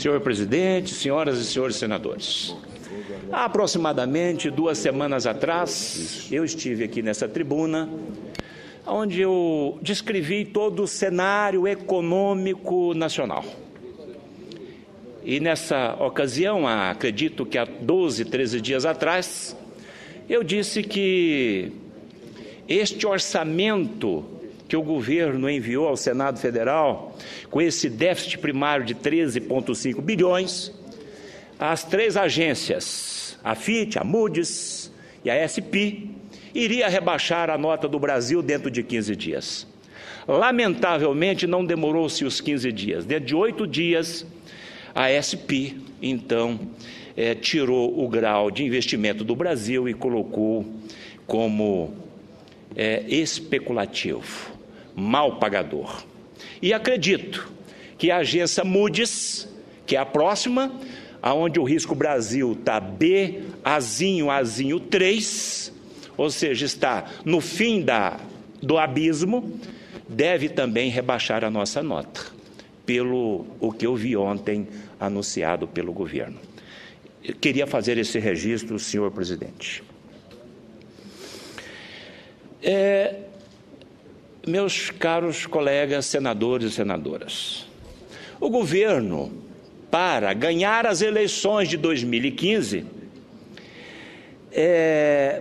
Senhor presidente, senhoras e senhores senadores, há aproximadamente 2 semanas atrás, eu estive aqui nessa tribuna, onde eu descrevi todo o cenário econômico nacional. E nessa ocasião, acredito que há 12, 13 dias atrás, eu disse que este orçamento que o governo enviou ao Senado Federal, com esse déficit primário de 13,5 bilhões, as 3 agências, a FIT, a Moody's e a S&P, iria rebaixar a nota do Brasil dentro de 15 dias. Lamentavelmente, não demorou-se os 15 dias. Dentro de 8 dias, a S&P, então, tirou o grau de investimento do Brasil e colocou como especulativo, mal pagador. E acredito que a agência Moody's, que é a próxima, aonde o risco Brasil está BA'3, ou seja, está no fim do abismo, deve também rebaixar a nossa nota, pelo o que eu vi ontem anunciado pelo governo. Eu queria fazer esse registro, senhor presidente. Meus caros colegas senadores e senadoras, o governo, para ganhar as eleições de 2015,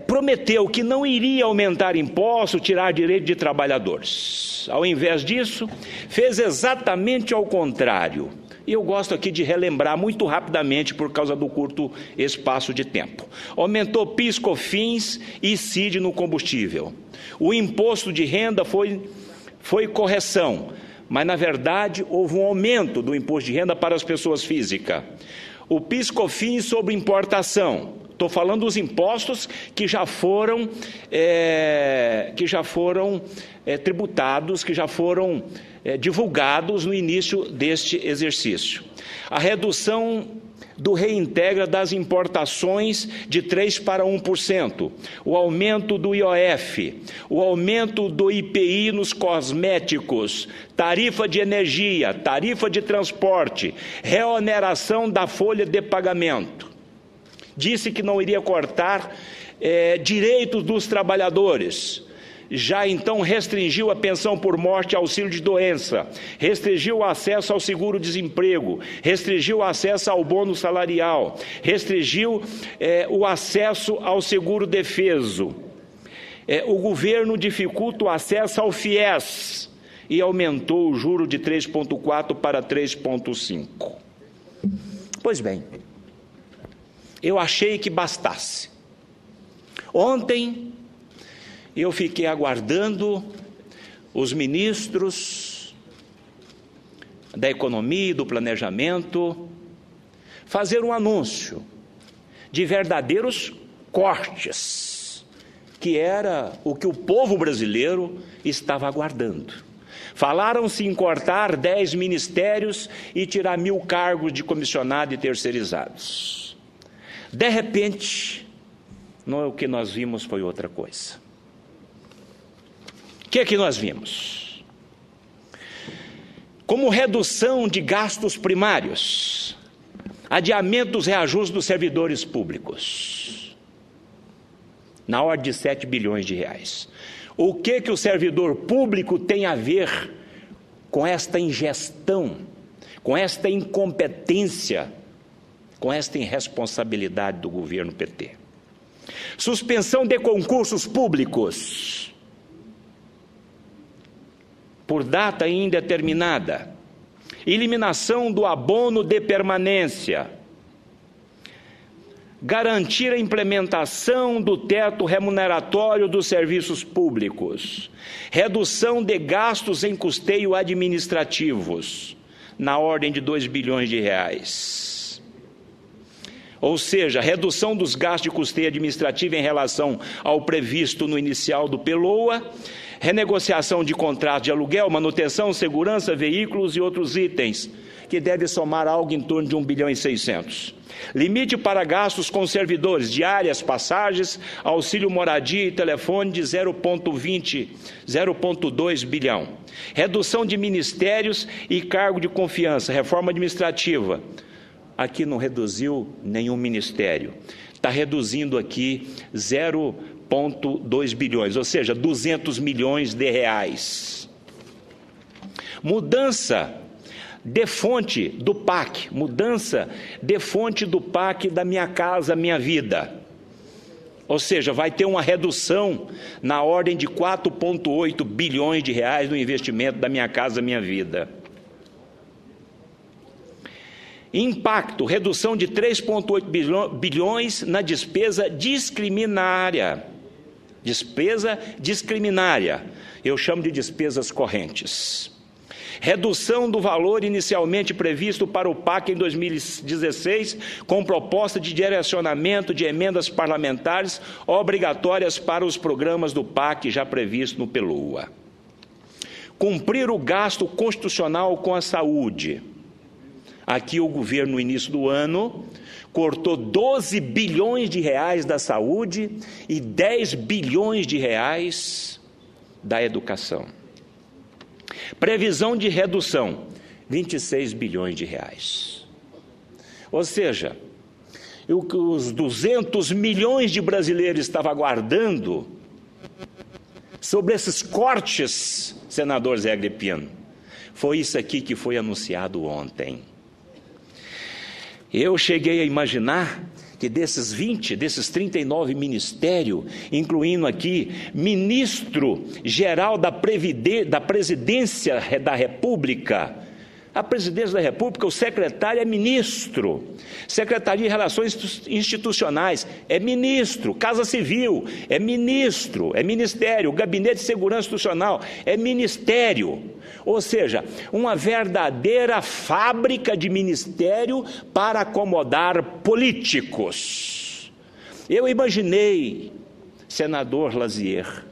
prometeu que não iria aumentar impostos, tirar direito de trabalhadores. Ao invés disso, fez exatamente ao contrário. E eu gosto aqui de relembrar muito rapidamente por causa do curto espaço de tempo. Aumentou PIS, COFINS e CID no combustível. O imposto de renda foi correção, mas na verdade houve um aumento do imposto de renda para as pessoas físicas. O PIS, COFINS sobre importação. Estou falando dos impostos que já foram tributados, que já foram divulgados no início deste exercício. A redução do reintegra das importações de 3% para 1%, o aumento do IOF, o aumento do IPI nos cosméticos, tarifa de energia, tarifa de transporte, reoneração da folha de pagamento. Disse que não iria cortar direitos dos trabalhadores. Já então restringiu a pensão por morte e auxílio de doença, restringiu o acesso ao seguro-desemprego, restringiu o acesso ao bônus salarial, restringiu o acesso ao seguro-defeso. O governo dificulta o acesso ao FIES e aumentou o juro de 3,4 para 3,5. Pois bem, eu achei que bastasse. Ontem eu fiquei aguardando os ministros da Economia e do Planejamento fazer um anúncio de verdadeiros cortes, que era o que o povo brasileiro estava aguardando. Falaram-se em cortar 10 ministérios e tirar 1.000 cargos de comissionado e terceirizados. De repente, o que nós vimos foi outra coisa. O que é que nós vimos? Como redução de gastos primários, adiamento dos reajustes dos servidores públicos, na ordem de 7 bilhões de reais. O que o servidor público tem a ver com esta ingestão, com esta incompetência, com esta irresponsabilidade do governo PT? Suspensão de concursos públicos por data indeterminada, eliminação do abono de permanência, garantir a implementação do teto remuneratório dos serviços públicos, redução de gastos em custeio administrativos, na ordem de 2 bilhões de reais. Ou seja, redução dos gastos de custeio administrativo em relação ao previsto no inicial do PELOA, renegociação de contratos de aluguel, manutenção, segurança, veículos e outros itens. que deve somar algo em torno de 1 bilhão e 600. Limite para gastos com servidores, diárias, passagens, auxílio moradia e telefone de 0,2 bilhão. Redução de ministérios e cargo de confiança, reforma administrativa. Aqui não reduziu nenhum ministério. Está reduzindo aqui 0,2 bilhões, ou seja, 200 milhões de reais. Mudança de fonte do PAC, mudança de fonte do PAC da Minha Casa Minha Vida. Ou seja, vai ter uma redução na ordem de 4,8 bilhões de reais no investimento da Minha Casa Minha Vida. Impacto, redução de 3,8 bilhões na despesa discriminária. Despesa discriminária, eu chamo de despesas correntes. Redução do valor inicialmente previsto para o PAC em 2016, com proposta de direcionamento de emendas parlamentares obrigatórias para os programas do PAC já previsto no PELOA. Cumprir o gasto constitucional com a saúde. Aqui o governo, no início do ano, cortou 12 bilhões de reais da saúde e 10 bilhões de reais da educação. Previsão de redução, 26 bilhões de reais. Ou seja, o que os 200 milhões de brasileiros estavam aguardando sobre esses cortes, senador Zé Agripino, foi isso aqui que foi anunciado ontem. Eu cheguei a imaginar que desses 39 ministérios, incluindo aqui ministro-geral da Presidência da República, a Presidência da República, o secretário é ministro, Secretaria de Relações Institucionais é ministro, Casa Civil é ministro, é ministério, Gabinete de Segurança Institucional é ministério, ou seja, uma verdadeira fábrica de ministério para acomodar políticos. Eu imaginei, senador Lazier,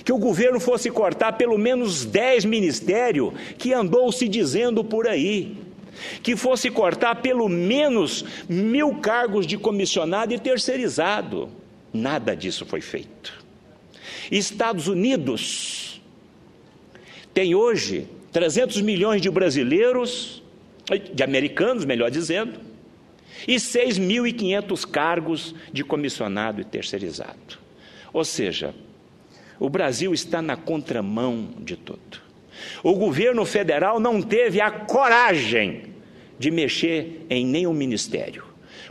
que o governo fosse cortar pelo menos 10 ministérios que andou se dizendo por aí, que fosse cortar pelo menos 1.000 cargos de comissionado e terceirizado. Nada disso foi feito. Estados Unidos tem hoje 300 milhões de brasileiros, de americanos, melhor dizendo, e 6.500 cargos de comissionado e terceirizado. Ou seja, o Brasil está na contramão de tudo. O governo federal não teve a coragem de mexer em nenhum ministério,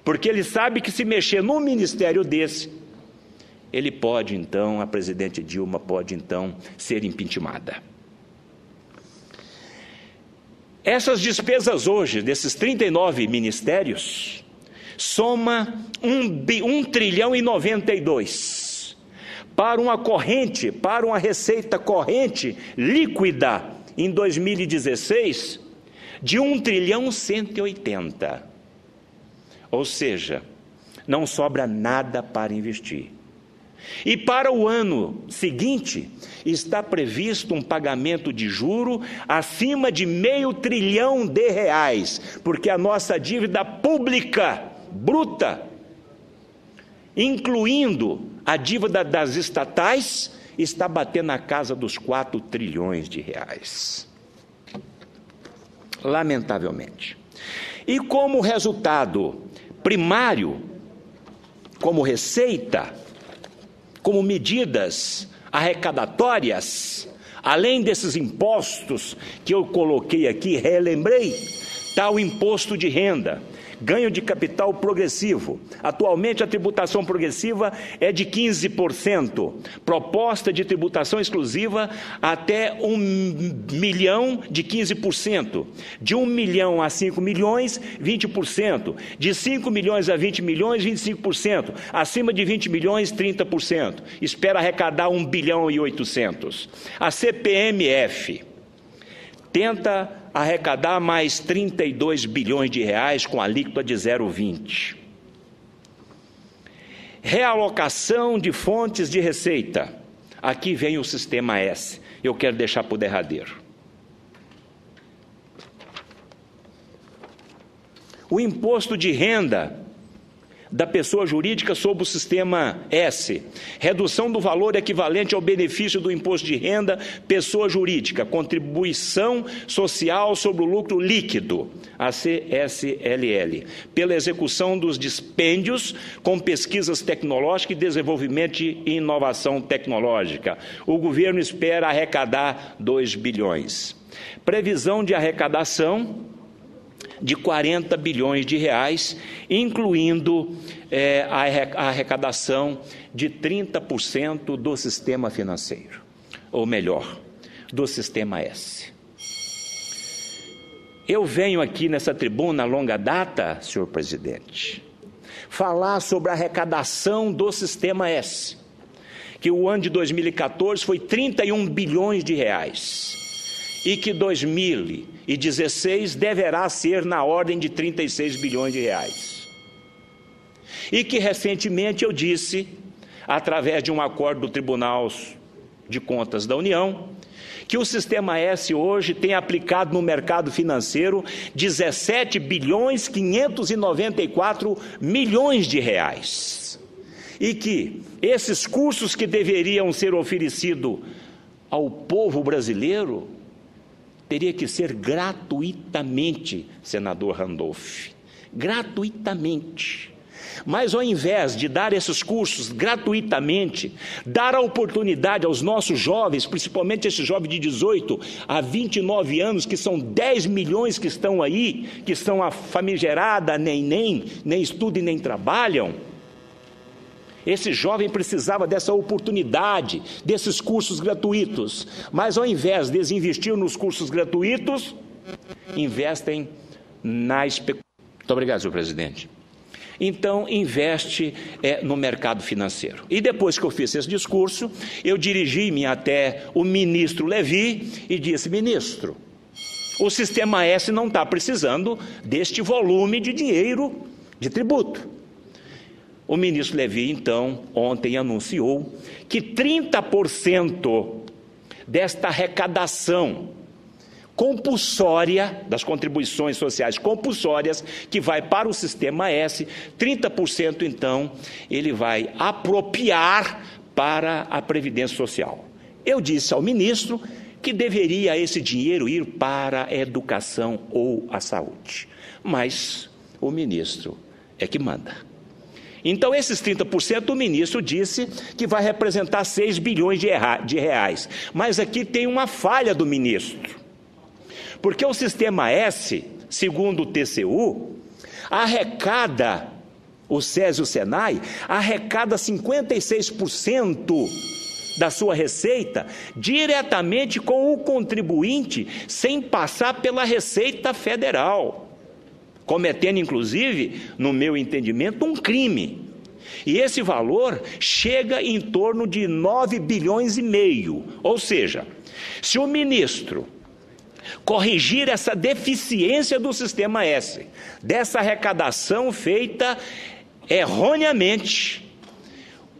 porque ele sabe que se mexer num ministério desse, ele pode então, a presidente Dilma pode então ser impeachmentada. Essas despesas hoje, desses 39 ministérios, soma 1 trilhão e 92 para uma corrente, para uma receita corrente líquida em 2016 de 1 trilhão 180. Ou seja, não sobra nada para investir. E para o ano seguinte, está previsto um pagamento de juro acima de R$500 bilhão, porque a nossa dívida pública, bruta, incluindo a dívida das estatais, está batendo na casa dos 4 trilhões de reais. Lamentavelmente. E como resultado primário, como receita, como medidas arrecadatórias, além desses impostos que eu coloquei aqui, relembrei, está o imposto de renda, ganho de capital progressivo. Atualmente a tributação progressiva é de 15%, proposta de tributação exclusiva até 1 milhão de 15%, de 1 milhão a 5 milhões, 20%, de 5 milhões a 20 milhões, 25%, acima de 20 milhões, 30%, espera arrecadar 1 bilhão e 800. A CPMF tenta arrecadar mais 32 bilhões de reais com alíquota de 0,20. Realocação de fontes de receita. Aqui vem o sistema S. Eu quero deixar para o derradeiro. o imposto de renda da pessoa jurídica sob o sistema S, redução do valor equivalente ao benefício do imposto de renda pessoa jurídica, contribuição social sobre o lucro líquido, a CSLL, pela execução dos dispêndios com pesquisas tecnológicas e desenvolvimento e inovação tecnológica. O governo espera arrecadar 2 bilhões. Previsão de arrecadação de 40 bilhões de reais, incluindo a arrecadação de 30% do sistema financeiro, ou melhor, do sistema S. Eu venho aqui nessa tribuna a longa data, senhor presidente, falar sobre a arrecadação do sistema S, que o ano de 2014 foi 31 bilhões de reais, e que 2016 deverá ser na ordem de 36 bilhões de reais. E que recentemente eu disse, através de um acordo do Tribunal de Contas da União, que o sistema S hoje tem aplicado no mercado financeiro 17 bilhões 594 milhões de reais. E que esses cursos que deveriam ser oferecidos ao povo brasileiro teria que ser gratuitamente, senador Randolph, gratuitamente. Mas ao invés de dar esses cursos gratuitamente, dar a oportunidade aos nossos jovens, principalmente esses jovens de 18 a 29 anos, que são 10 milhões que estão aí, que são a famigerada nem estudam e nem trabalham, esse jovem precisava dessa oportunidade, desses cursos gratuitos, mas ao invés de investir nos cursos gratuitos, investem na especulação. Muito obrigado, senhor presidente. Então, investe no mercado financeiro. E depois que eu fiz esse discurso, eu dirigi-me até o ministro Levi e disse: ministro, o sistema S não está precisando deste volume de dinheiro de tributo. O ministro Levi, então, ontem anunciou que 30% desta arrecadação compulsória, das contribuições sociais compulsórias, que vai para o sistema S, 30%, então, ele vai apropriar para a Previdência Social. Eu disse ao ministro que deveria esse dinheiro ir para a educação ou a saúde, mas o ministro é que manda. Então, esses 30%, o ministro disse que vai representar 6 bilhões de reais. Mas aqui tem uma falha do ministro. Porque o sistema S, segundo o TCU, arrecada, o SES e o SENAI, arrecada 56% da sua receita diretamente com o contribuinte, sem passar pela Receita Federal, cometendo, inclusive, no meu entendimento, um crime. E esse valor chega em torno de 9 bilhões e meio. Ou seja, se o ministro corrigir essa deficiência do sistema S, dessa arrecadação feita erroneamente,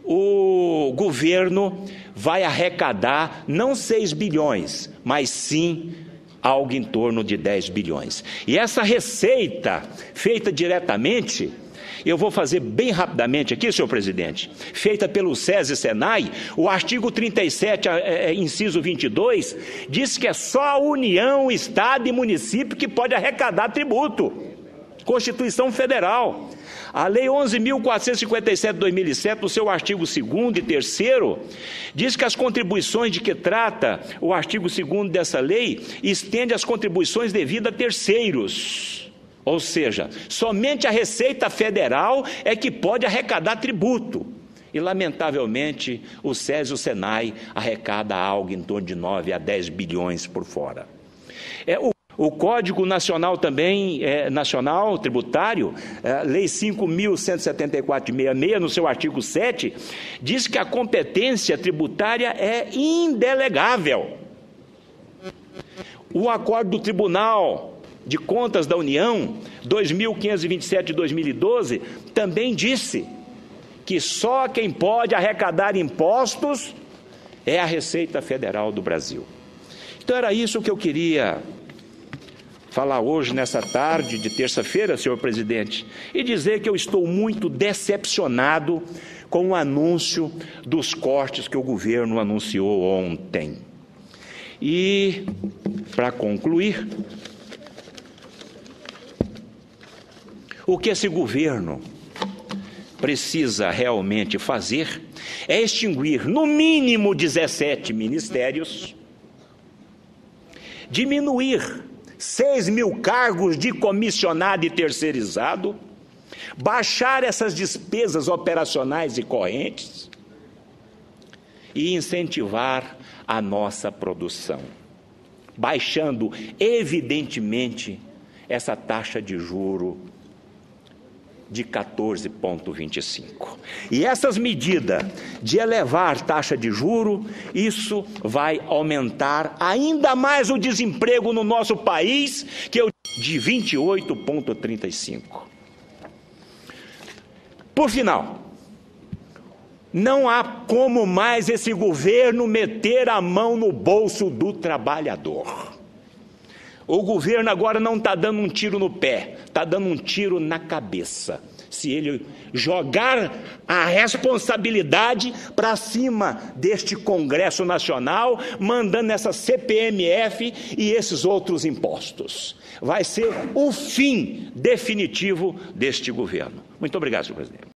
o governo vai arrecadar não 6 bilhões, mas sim algo em torno de 10 bilhões. E essa receita feita diretamente, eu vou fazer bem rapidamente aqui, senhor presidente, feita pelo SES e SENAI, o artigo 37, inciso 22, diz que é só a União, Estado e município que pode arrecadar tributo. Constituição Federal. A Lei 11.457 de 2007, no seu artigo 2º e 3º, diz que as contribuições de que trata o artigo 2º dessa lei estende as contribuições devidas a terceiros. Ou seja, somente a Receita Federal é que pode arrecadar tributo. E, lamentavelmente, o SES e o SENAI arrecada algo em torno de 9 a 10 bilhões por fora. O Código Nacional também, nacional tributário, Lei 5.174 de 66, no seu artigo 7, diz que a competência tributária é indelegável. O acordo do Tribunal de Contas da União, 2.527 de 2012, também disse que só quem pode arrecadar impostos é a Receita Federal do Brasil. Então era isso que eu queria falar hoje, nessa tarde de terça-feira, senhor presidente, e dizer que eu estou muito decepcionado com o anúncio dos cortes que o governo anunciou ontem. E, para concluir, o que esse governo precisa realmente fazer é extinguir, no mínimo, 17 ministérios, diminuir 6.000 cargos de comissionado e terceirizado, baixar essas despesas operacionais e correntes e incentivar a nossa produção, baixando, evidentemente, essa taxa de juro de 14,25. E essas medidas de elevar taxa de juro, isso vai aumentar ainda mais o desemprego no nosso país, que é de 28,35. Por final, não há como mais esse governo meter a mão no bolso do trabalhador. O governo agora não está dando um tiro no pé, está dando um tiro na cabeça. Se ele jogar a responsabilidade para cima deste Congresso Nacional, mandando essa CPMF e esses outros impostos. Vai ser o fim definitivo deste governo. Muito obrigado, senhor presidente.